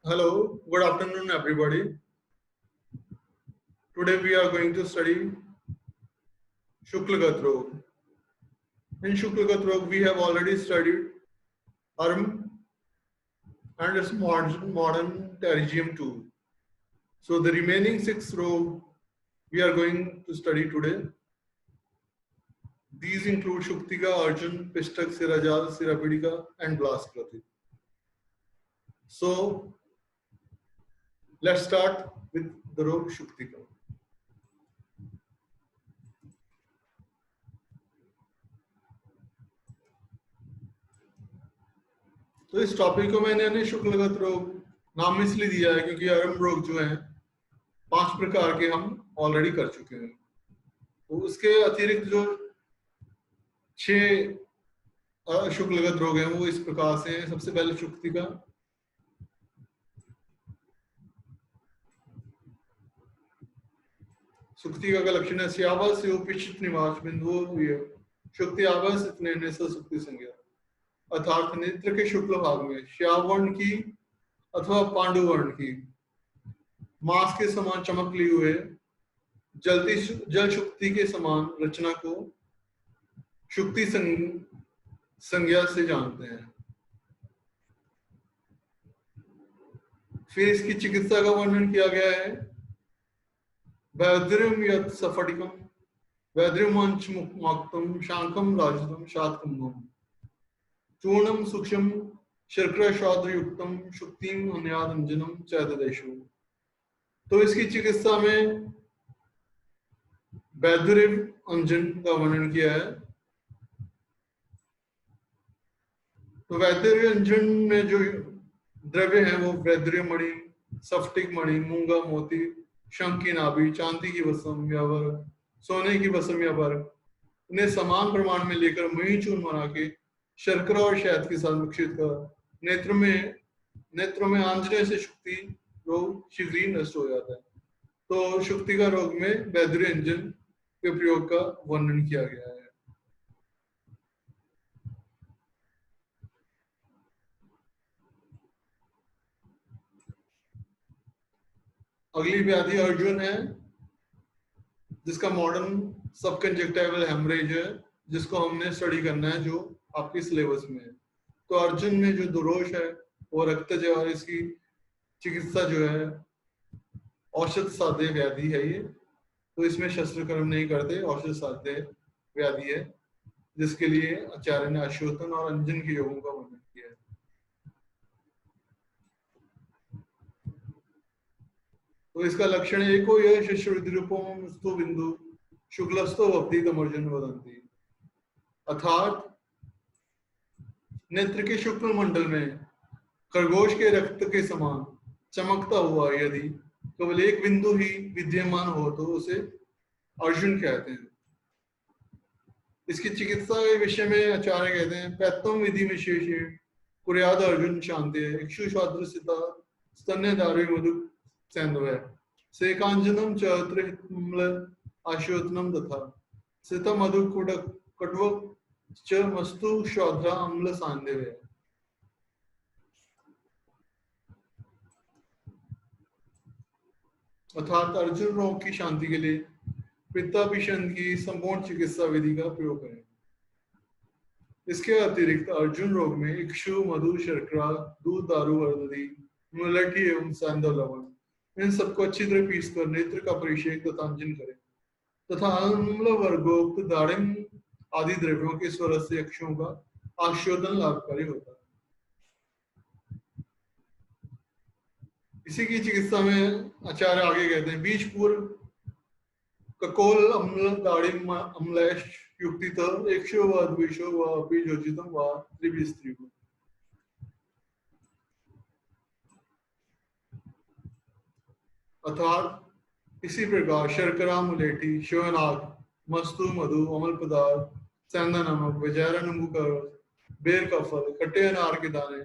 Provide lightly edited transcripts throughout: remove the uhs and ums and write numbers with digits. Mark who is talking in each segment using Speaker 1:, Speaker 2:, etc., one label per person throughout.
Speaker 1: Hello, good afternoon, everybody. Today we are going to study Shuklagat Rog. In Shuklagat Rog, we have already studied Arm and its modern pterygium too. So the remaining 6 rows we are going to study today. These include Shuktika, Arjun, Pishtak, Sirajal, Sirapidika, and Blaskrati. So let's start with the rog Shuktika. तो इस topic को मैंने शुक्लगत रोग नाम इसलिए दिया है क्योंकि आरंभ रोग जो है 5 प्रकार के हम ऑलरेडी कर चुके हैं। तो उसके अतिरिक्त जो 6 शुक्लगत रोग हैं वो इस प्रकार से हैं। सबसे पहले शुक्तिका। शुक्तिका का लक्षण है श्यावस पिछित निवास बिंदु शुक्ति आवास इतने सुक्ति संज्ञा अर्थात नेत्र के शुक्ल भाग में श्यावर्ण की अथवा पांडु वर्ण की मांस के समान चमक लिए हुए जल शुक्ति के समान रचना को शुक्ति संज्ञा से जानते हैं। फिर इसकी चिकित्सा का वर्णन किया गया है। वैद्रिम यत् सफटिकम वैद्रिमंच मुक्तम शांकम राजतम शातकुंभम चूर्णम सूक्ष्म शर्करा शौद्र युक्तम शुक्तिम अन्यादंजनम चैतदेशु। तो इसकी चिकित्सा में वैद्रिम अंजन का वर्णन किया है। तो वैद्य अंजन में जो द्रव्य है वो वैद्य मणि, सफ्टिक मणि, मूंगा मोती, शंख की नाभि, चांदी की वसम या वर्ग, सोने की वसम या वर्ग उन्हें समान प्रमाण में लेकर मही चूर्ण बना के शर्करा और शहद के साथ मिश्रित कर नेत्रों में आंजने से शुक्ति रोग शीघ्र ही नष्ट हो जाता है। तो शुक्ति का रोग में वैद्य अंजन के प्रयोग का वर्णन किया गया है। अगली व्याधि अर्जुन है जिसका मॉडर्न सब कंजक्टिवल हेमरेज है जिसको हमने स्टडी करना है जो आपके सिलेबस में है। तो अर्जुन में जो दोष है वो रक्तज और इसकी चिकित्सा जो है औषध साध्य व्याधि है ये। तो इसमें शस्त्रकर्म नहीं करते, औषध साध्य व्याधि है जिसके लिए आचार्य ने अश्वत्थन और अंजन के योगों का वर्णन किया है। तो इसका लक्षण एको यह शिष्य विद्रूपोस्तु बिंदु शुक्लस्तो वक्तितम अर्जुन वदंती। अर्थात नेत्र के शुक्ल मंडल में खरगोश के रक्त के समान चमकता हुआ यदि केवल एक बिंदु ही विद्यमान हो तो उसे अर्जुन कहते हैं। इसकी चिकित्सा के विषय में आचार्य कहते हैं पैतम विधि विशेष कुर्याद अर्जुन शांति इक्षु स्वादृशिता स्तन्य दारू मधु सैंधव सेकांजनम चैत्र आशोतनम तथा सित मधु कटव च मस्तु शौद्रा अम्ल सांदेव। अर्थात अर्जुन रोग की शांति के लिए पित्ताभिषण की संपूर्ण चिकित्सा विधि का प्रयोग करें। इसके अतिरिक्त अर्जुन रोग में इक्षु मधु शर्करा दूध दारू हल्दी मुलठी एवं सैंधव लवण इन सबको अच्छी तरह पीस कर नेत्र का परिषेक तथा अंजन करें तथा अम्ल वर्गोक्त दाड़िम आदि द्रव्यों के स्वरस से अक्षों का आशोधन लाभकारी होता है। इसी की चिकित्सा में आचार्य आगे कहते हैं बीज पूर्व ककोल अम्ल दाड़िम अम्लेश युक्तित एकशो व द्विशो व बीजोचितम व त्रिभिस्त्री। अर्थात इसी प्रकार शर्करा मुलेठी श्वनाग मस्तु मधु अमल पदार्थ सेंधा नमक वजैरा नींबू का रस बेर का फल खट्टे अनार के दाने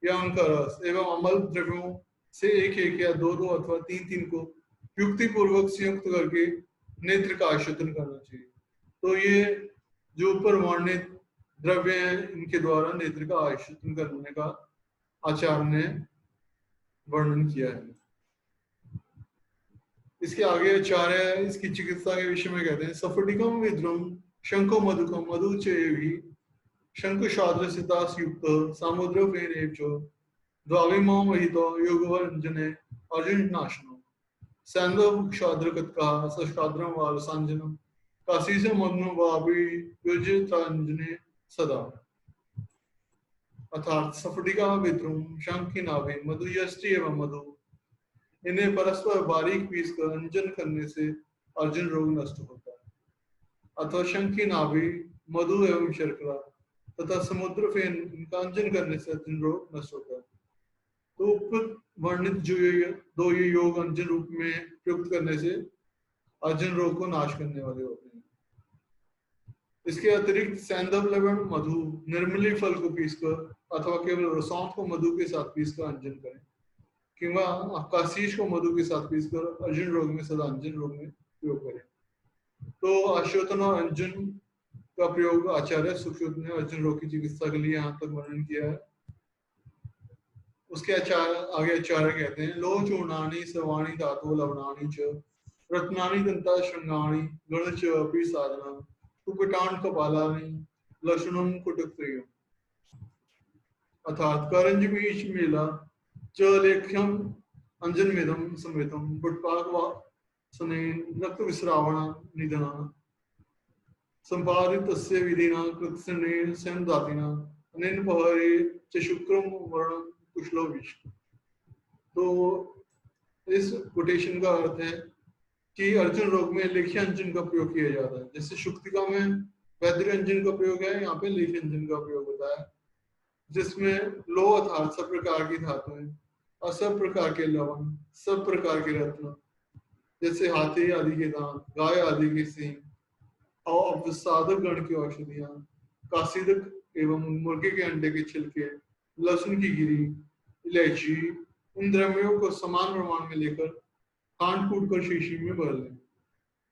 Speaker 1: या उनका रस एवं अमल द्रव्यों से एक या दो अथवा तीन को युक्ति पूर्वक संयुक्त करके नेत्र का आशोधन करना चाहिए। तो ये जो ऊपर वर्णित द्रव्य है इनके द्वारा नेत्र का आशोधन करने का आचार्य ने वर्णन किया है। इसके आगे आचार्य इसकी चिकित्सा के विषय में कहते हैं सफटिकम विद्रुम शंको मधुकम मधुचेयी शंकुशाद्रसितास युक्त सामुद्र फेनेच द्वाविमो महितो योगवंजने अर्जुन नाशनो सैंदव क्षाद्रकत्का सशाद्रम वालसांजनम काशीसे मग्नो वापि युजितांजने सदा। अर्थात सफटिका विद्रुम शंख की नाभि मधु यष्टि एवं मधु इन्हें परस्पर बारीक पीस कर अंजन करने से अर्जुन रोग नष्ट होता है। अथवा शंख की नाभि मधु एवं शर्करा तथा समुद्र फेन इनका अंजन करने से अर्जुन रोग नष्ट होता है। तो उपयुक्त वर्णित जो ये योग अंजन रूप में प्रयुक्त करने से अर्जुन रोग को नाश करने वाले होते हैं। इसके अतिरिक्त सैंधव लवण मधु निर्मली फल को पीसकर अथवा केवल रसौंठ को मधु के साथ पीसकर अंजन करें किंवा काशीश को मधु के साथ पीसकर अर्जुन रोग में सदा अंजन रोग में प्रयोग करें। तो अश्वत्थन और अंजन का प्रयोग आचार्य सुश्रुत ने अर्जुन रोग की चिकित्सा के लिए यहाँ तक वर्णन किया है। उसके आगे आचार्य कहते हैं लो चूर्णानि सर्वाणि धातु लवणानि च रत्नानि दंता श्रृंगाणि गण च अपि साधना कुपटान कपालानि लशुनम कुटक्रियम। अर्थात करंज बीज मेला च लेख्यम अंजन मेदम समृतम बुटपाक वा सनेन रक्त विस्रावण निधना संपादितस्य विधिना कृत्सनेन सेनदातिना अनेन पहरे च शुक्रम वर्ण कुशलो विष। तो इस कोटेशन का अर्थ है कि अर्जुन रोग में लेखी अंजन का प्रयोग किया जाता है। जैसे शुक्तिका में वैद्य अंजन का प्रयोग है, यहाँ पे लेखी अंजन का प्रयोग होता है जिसमें लो अर्थात सब प्रकार की धातुएं और सब प्रकार के लवण सब प्रकार के रत्न जैसे हाथी आदि के दांत गाय आदि के सींग और साधक गण की औषधियां काशीदक एवं मुर्गे के अंडे के छिलके लहसुन की गिरी इलायची उन द्रव्यों को समान प्रमाण में लेकर कांड कूट कर शीशी में भर लें।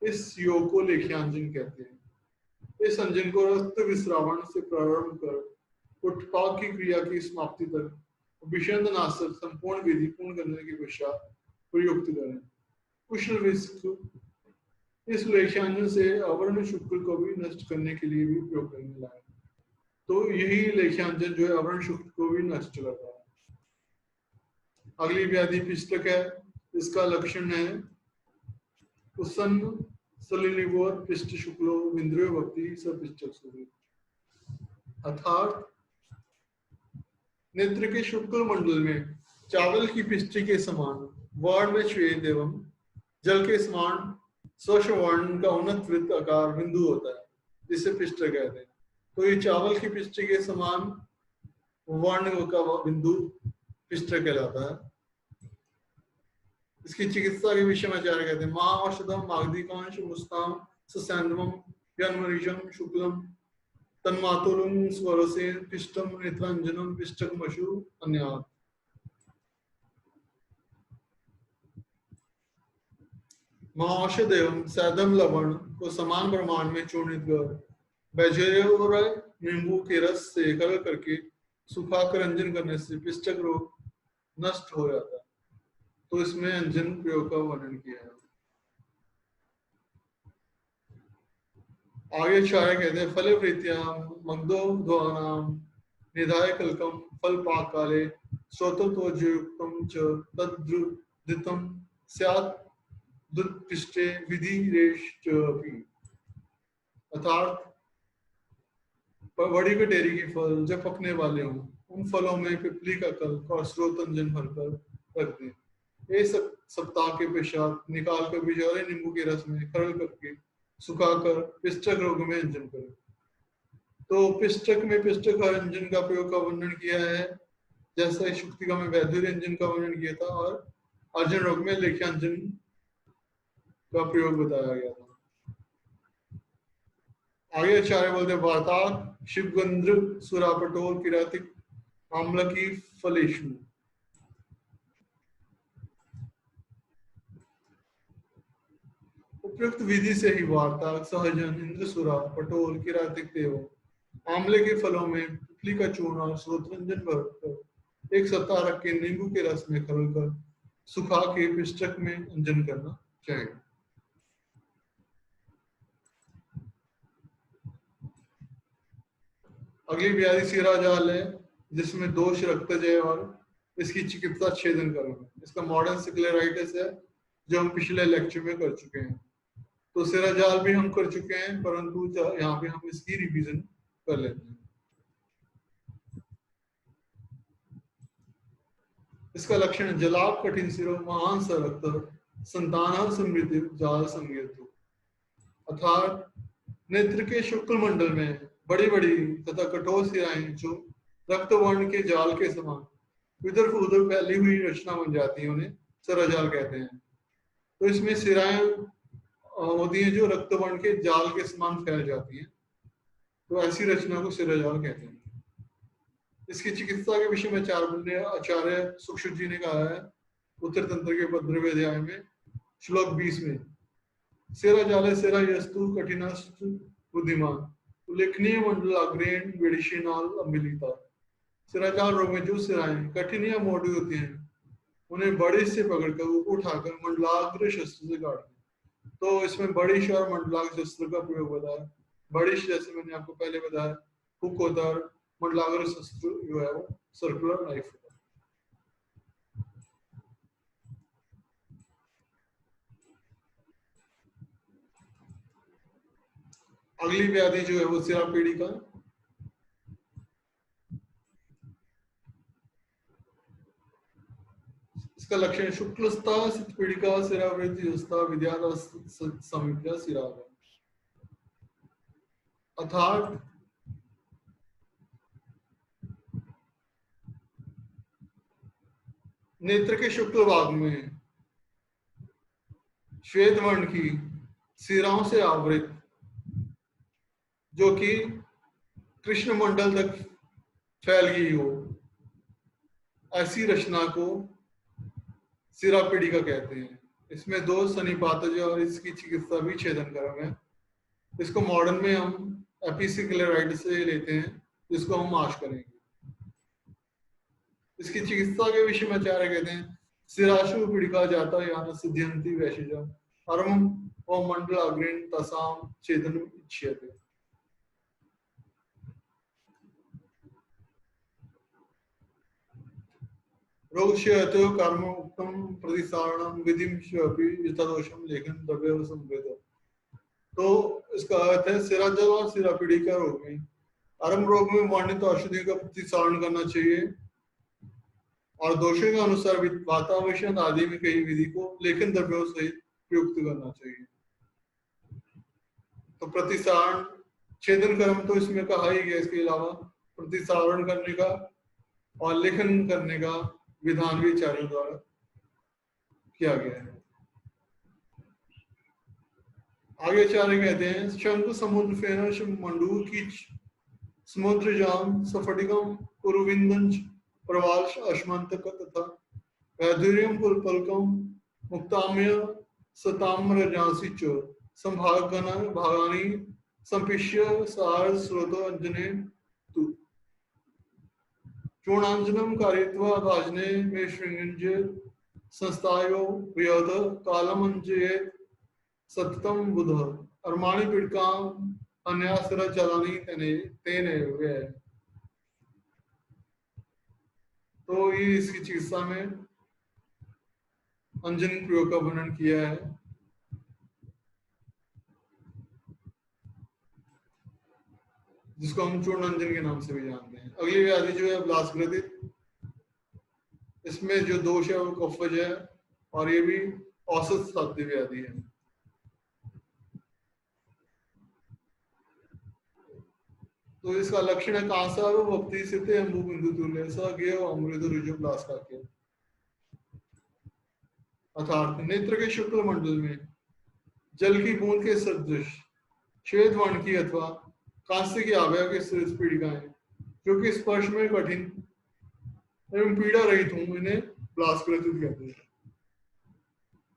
Speaker 1: इस योग को लेख्यांजन कहते हैं। इस अंजन को रक्त विस्रावण से प्रारंभ कर उत्पाक की क्रिया की समाप्ति तक विषंद नाशक संपूर्ण विधि पूर्ण करने के पश्चात प्रयुक्त करें। कुशल विस्क इस लेख्यांजन से अवर्ण शुक्र को भी नष्ट करने के लिए भी प्रयोग करने लगा। तो यही लेख्यांजन जो है अवर्ण शुक्र को भी नष्ट करता है। अगली व्याधि पिष्टक है। इसका लक्षण है उत्सन्न सलिलिवोर पिष्ट शुक्लो विंद्रियो भक्ति सपिष्टक सूर्य। अर्थात नेत्र के शुक्ल मंडल में चावल की पिष्टि के समान वर्ण में श्वेत एवं जल के समान स्वच्छ वर्ण का उन्नत वृत्त आकार बिंदु होता है जिसे पिष्ट कहते हैं। तो ये चावल की पिष्टि के समान वर्ण का बिंदु पिष्ट कहलाता है। इसकी चिकित्सा के विषय में आचार्य कहते हैं मां औषधम मागधिकांश मुस्ताम ससैंधवम यन्मरीजम शुक्लम तन्मातुलम स्वरसे पिष्टम नेत्रांजनम पिष्टकमशु अन्यात्। महाऔषध एवं सैदम लवण को समान प्रमाण में चूर्णित कर बैजेरियो नींबू के रस से कलर करके सुखाकर अंजन करने से पिष्टक रोग नष्ट हो जाता है। तो इसमें अंजन प्रयोग का वर्णन किया है। आगे आचार्य कहते हैं फल प्रीत्याम मग्धो ध्वानाम निधाय कलकम फल पाक काले स्वतोत्वयुक्तम च तद्रुदितम स्यात् दुष्टे विधि रेश भी। अर्थात बड़ी कटेरी के फल जब पकने वाले हों उन फलों में पिपली का कल्क और स्रोत अंजन भरकर रख दें। एक सप्ताह के पश्चात निकाल कर बिजौरे नींबू के रस में खरल करके सुखाकर पिष्टक रोग में अंजन करें। तो पिष्टक में पिष्टक अंजन का प्रयोग का वर्णन किया है जैसा शुक्तिका में वैद्युर अंजन का वर्णन किया था और अर्जुन रोग में लेख्यांजन का प्रयोग बताया गया था। आगे आचार्य बोलते वार्ता शिवगंध्र सुरापटोल किरातिक आम्लकी फलेशु। उपयुक्त विधि से ही वार्ता सहजन इंद्रसुरा पटोल किरातिक एवं आमले के फलों में पिपली का चूर्ण और स्रोत्रंजन भरकर एक सप्ताह रख के नींबू के रस में खरल कर सुखा के पिष्टक में अंजन करना चाहिए। अगली व्याधि सिरा जाल है, जिसमें दोष रक्तजय और इसकी चिकित्सा छेदन कर्म है। इसका मॉडर्न स्क्लेराइटिस है, जो हम पिछले लेक्चर में कर चुके हैं। तो सिरा जाल भी हम कर चुके हैं, परंतु यहाँ पे हम इसकी रिवीजन कर लेते हैं। इसका लक्षण जलाप कठिन सिरो महान सरक्त संतान समृद्धि जाल संगीत, अर्थात नेत्र के शुक्ल मंडल में बड़ी बड़ी तथा कठोर सिराएं जो रक्त वर्ण के जाल के समान इधर उधर फैली हुई रचना बन जाती है, उन्हें सिराजाल कहते हैं। तो इसमें सिराएं होती हैं जो रक्त वर्ण के जाल के समान फैल जाती हैं, तो ऐसी रचना को सिराजाल कहते हैं। इसकी चिकित्सा के विषय में आचार्य सुक्षुत जी ने कहा है उत्तर तंत्र के 15वें अध्याय में श्लोक 20 में, सेरा जाले सेरा यस्तु कठिनस्तु बुद्धिमान उल्लेखनीय मंडल अग्रेण वेडिशीनाल अम्बिलिता। सिराजाल रोग में जो सिराएं कठिन या मोटी होती हैं, उन्हें बड़िश से पकड़कर ऊपर उठाकर मंडलाग्र शस्त्र से काटना। तो इसमें बड़िश और मंडलाग्र शस्त्र का प्रयोग होता है। बड़िश जैसे मैंने आपको पहले बताया हुक होता है, मंडलाग्र शस्त्र जो है वो सर्कुलर नाइफ होता है। अगली व्याधि जो है वो सिरा पीढ़ी का, इसका लक्षण शुक्लस्ता पीड़िका सिरावृत्ति विद्या समीप्या सिरा, अर्थात नेत्र के शुक्ल भाग में श्वेत वर्ण की सिराओं से आवृत, जो कि कृष्ण मंडल तक फैल गई हो, ऐसी रचना को सिरा पीड़िका कहते हैं। इसमें दो सन्निपातज और इसकी चिकित्सा भी छेदन कर्म है। इसको मॉडर्न में हम एपिसिक्लेराइटिस से लेते हैं, जिसको हम माश करेंगे। इसकी चिकित्सा के विषय में आचार्य कहते हैं सिराशु पीड़िका जाता यान सिद्ध्यंति वैशिजा अरम व मंडल अग्रेण तसाम छेदन इच्छ्यते। रोग श्यतो कर्म उक्तम प्रतिसारणम विधिम श्यपि यथादोषम लेखन द्रव्य संवेद। तो इसका अर्थ है सिराजल और सिरा पीड़िका रोग में, आरंभ रोग में वर्णित औषधियों का प्रतिसारण करना चाहिए और दोषों के अनुसार वातावरण आदि में कई विधि को लेखन द्रव्यों सहित प्रयुक्त करना चाहिए। तो प्रतिसारण छेदन कर्म तो इसमें कहा ही गया, इसके अलावा प्रतिसारण करने का और लेखन करने का विधान भी आचार्यों द्वारा किया गया है। आगे आचार्य कहते हैं शंख समुद्र फेन मंडूर की समुद्र जाम सफटिकम उर्विंदंच प्रवाल अश्मंतक तथा वैधुर्यम पुलपलकम मुक्ताम्य सताम्रजांसी च संभागन भागानी संपिष्य सार स्रोतो अंजने तु चूर्णांजनम कारयित्वा भाजने में श्रृंगंज संस्थायो वियत कालमंजयेत सततम बुध अर्माणि पीड़काम अन्यासरा चलानी तेने वे। तो ये इसकी चिकित्सा में अंजन प्रयोग का वर्णन किया है। जिसको हम चूर्ण अंजन के नाम से भी जानते हैं। अगली व्याधि जो है ब्लासग्रदित, इसमें जो दोष है वो कफज है और ये भी औसत साध्य व्याधि है। तो इसका लक्षण है कांसा वक्ति सिते अंबु बिंदु तुल्य स गे अमृत रुजु ब्लास का के, अर्थात नेत्र के शुक्ल मंडल में जल की बूंद के सदृश श्वेत वर्ण की अथवा कांस्य की आभा के पीड़िकाएं जो कि स्पर्श में कठिन एवं पीड़ा रहित हूं, इन्हें ब्लासग्रदित कहते हैं।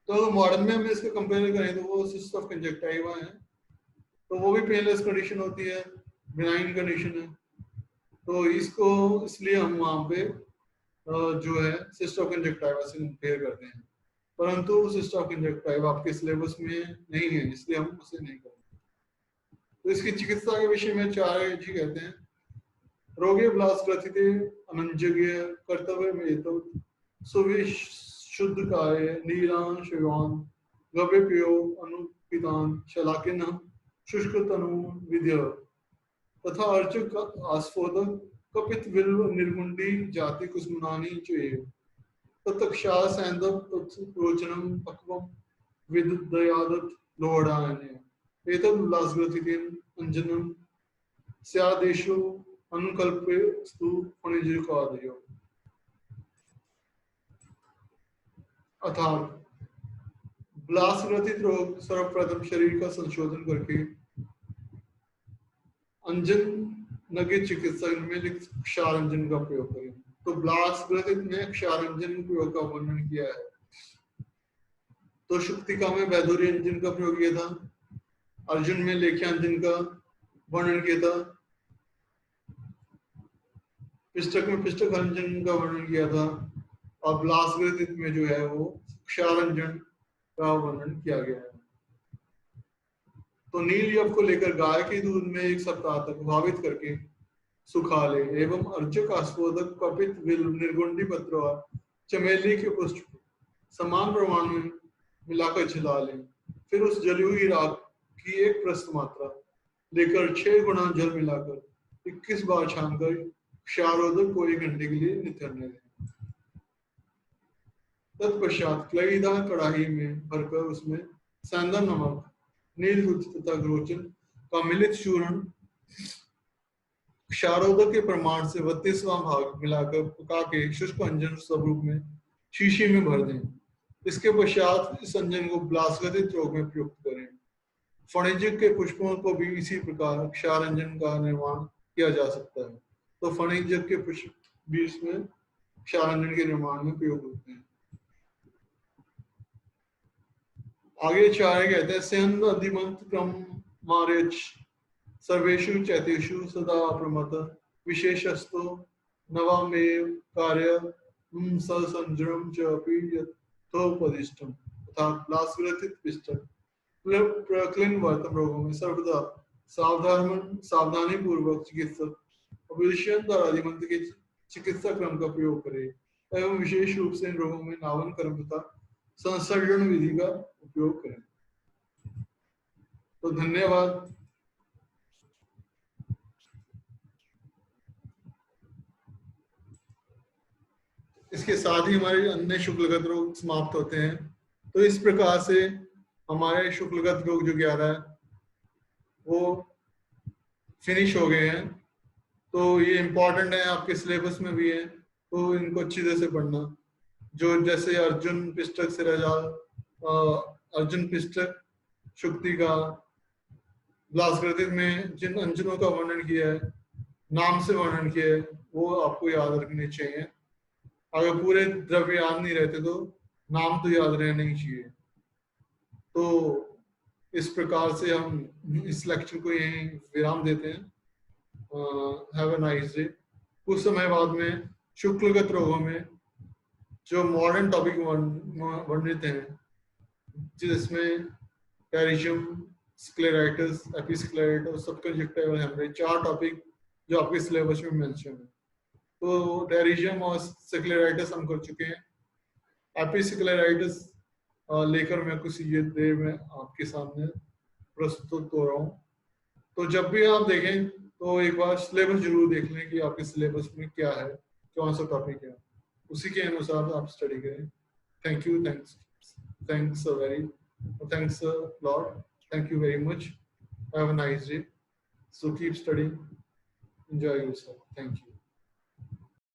Speaker 1: तो मॉडर्न में हम इसको कंपेयर करें तो वो सिस्ट ऑफ कंजक्टिवा है, तो वो भी पेनलेस कंडीशन होती है, बिनाइन कंडीशन है। तो इसको इसलिए हम वहां पे जो है सिस्ट ऑफ कंजक्टिवा से कंपेयर करते हैं, परंतु सिस्ट ऑफ कंजक्टिवा आपके सिलेबस में नहीं है, इसलिए हम उसे नहीं करेंगे। तो इसकी चिकित्सा के विषय में आचार्य जी कहते हैं, रोगे ब्लास ग्रथिते अनंजज्ञ कर्तव्य में तो सुविशुद्ध कार्य नीलान शिवान गव्यप्यो अनुपितान शलाकिन शुष्क तनु विद्य तथा अर्चक आस्फोदक कपित विल्व निर्गुंडी जाति कुसुमनानी चेय तत्क्षा सैंदव तत्रोचनम पक्वम विदुदयादत लोहडायने एतद उल्लासग्रथितेन अंजनम स्यादेशो अनुकल्पे स्तु फणिजकादयो। अर्थात ब्लास ग्रथित रोग सर्वप्रथम शरीर का संशोधन करके अंजन नगे चिकित्सा में क्षारंजन का प्रयोग करें। तो ब्लास ग्रथित में क्षारंजन प्रयोग का वर्णन किया है। तो शुक्तिका में वैदुरी अंजन का प्रयोग किया था, अर्जुन में लेख्यांजन का वर्णन किया था, पिष्टक में पिष्टक अंजन का वर्णन किया था, और ब्लास ग्रथित में जो है वो क्षारंजन का वर्णन किया गया है। तो नील यव को लेकर गाय के दूध में 1 सप्ताह तक भावित करके सुखा ले एवं अर्चक आस्फोदक कपित विल्व निर्गुंडी पत्र और चमेली के पुष्प समान प्रमाण में मिलाकर छिला ले। फिर उस जली हुई राख की 1 प्रस्थ मात्रा लेकर 6 गुना जल मिलाकर 21 बार छानकर क्षारोदक को 1 घंटे के लिए नित्य करने दें। तत्पश्चात क्लईदा कढ़ाई में भरकर उसमें सैंदव नमक, नील दूध तथा ग्रोचन का मिलित चूर्ण क्षारोदक के प्रमाण से 32वां भाग मिलाकर पका के शुष्क अंजन स्वरूप में शीशी में भर दें। इसके पश्चात इस अंजन को ब्लासग्रथित रोग में प्रयुक्त करें। फणिजक के पुष्पों को भी इसी प्रकार क्षारंजन का निर्माण किया जा सकता है। तो फणिजक के पुष्प भी इसमें क्षारंजन के निर्माण में प्रयोग होते हैं। आगे आचार्य कहते हैं, सेहन अधिमंत क्रम मारेच सर्वेषु चैतेषु सदा प्रमत विशेषस्तो नवामेव कार्य संजरम च अपि यथोपदिष्टम। अर्थात ब्लासग्रथित पिष्टक प्रक्लिन वर्तम रोगों में सर्वदा सावधानी पूर्वक चिकित्सक अभिषेक और अधिमंत के चिकित्सा क्रम का प्रयोग करे एवं विशेष रूप से इन रोगों में नावन कर्म तथा संसर्जन विधि का उपयोग करें। तो धन्यवाद। इसके साथ ही हमारे अन्य शुक्लगत रोग समाप्त होते हैं। तो इस प्रकार से हमारे शुक्लगत रोग जो 11 है वो फिनिश हो गए हैं। तो ये इम्पोर्टेंट है, आपके सिलेबस में भी है, तो इनको अच्छी तरह से पढ़ना। जो जैसे अर्जुन पिष्टक सिराजाल, अर्जुन पिष्टक, शुक्तिका, ब्लासग्रथित में जिन अंजनों का वर्णन किया है, नाम से वर्णन किया है, वो आपको याद रखने चाहिए। अगर पूरे द्रव्य याद नहीं रहते तो नाम तो याद रहना ही चाहिए। तो इस प्रकार से हम इस लेक्चर को यहीं विराम देते हैं। Have a nice day. कुछ समय बाद में शुक्लगत रोगों में जो मॉडर्न टॉपिक वर्णित हैं, जिसमें टेरिशियम, स्क्लेराइटिस, एपिस्क्लेराइटिस, सबकंजक्टिवल हेमरेज, 4 टॉपिक जो आपके सिलेबस में मेंशन है। तो टेरिशियम और स्क्लेराइटिस हम कर चुके हैं। एपिस्क्लेराइटिस लेकर मैं कुछ ये देर में आपके सामने प्रस्तुत हो रहा हूँ। तो जब भी आप देखें तो एक बार सिलेबस जरूर देख लें कि आपके सिलेबस में क्या है, कौन सा टॉपिक है, उसी के अनुसार आप स्टडी करें। Thank you, thanks Lord, thank you very much, have a nice day, so keep studying, enjoy yourself, thank you।